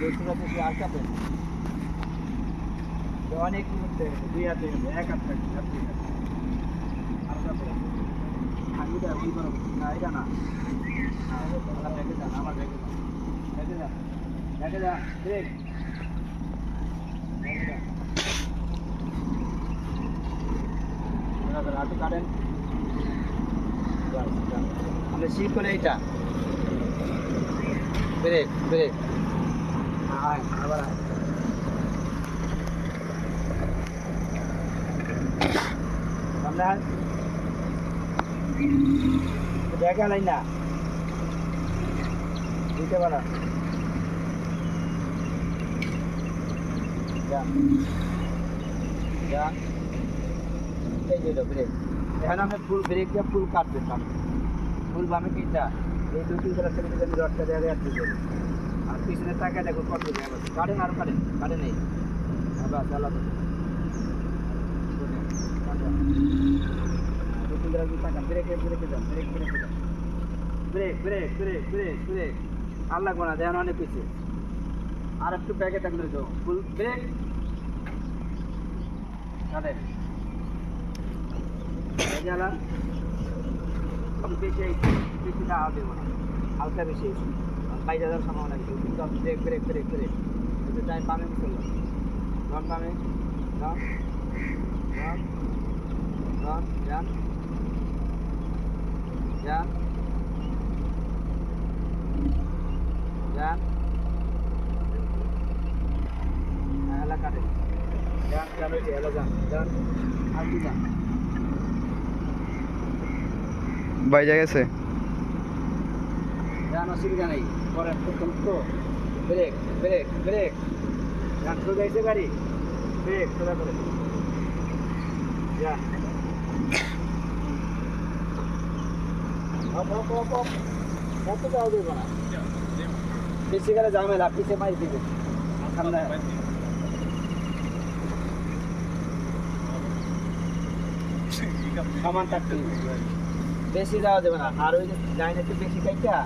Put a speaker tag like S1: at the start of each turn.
S1: বেশি আর কাপে অনেক মধ্যে 2 হাতে 1 হাত রাখি আর কাপে আমি তো ওই করব না এটা না আমার ব্যাগে যান আমার ব্যাগে যান ব্যাগে যা ব্রেক ব্যাগে যা আটু কাটেন আমরা শিফট করে এইটা ব্রেক ব্রেক আয় আবার আয় আমরা দেখা নাই না দিতে পারা যা যা এই যে ব্রেক এখন আমরা ফুল ব্রেক দিয়ে ফুল কাটবে সামনে ফুল বামে কিটা এই 2-3 জোড়া ছেড়ে দিলে রডটা দেওয়া যাচ্ছে আর পিছনে টাকা দেখো কত দেওয়া আছে কাটেন আর কাটে নেই আবার চালাতে 2-3 জোড়া টাকা ব্রেকে যান ব্রেক আর লাগবে না দেখেন অনেক পিছিয়ে আর একটু ব্যাগে থাকলে তো ফুল ব্রেক কাটেন জ্বালা বেশি না দেবো না হালকা বেশি বাইরে যাওয়ার সম্ভাবনা আছে কিন্তু আপনি ব্রেক একটু টাইম বামে চললাম রন বামে রন যান এলা কাটে যান এলা যান আর কি যান
S2: বাইরে গেছে
S1: যান অসুবিধা নেই পরে তো ব্রেক যান সোজা এসে গাড়ি ব্রেক সোজা করে যান কত যাও দেবো না বেশি গেলে ঝামেলা পিছিয়ে মাইর দিবে ঠান্ডা সমান থাকতে বেশি যাওয়া যাবে না আর ওই যে লাইন একটু বেশি খাইটা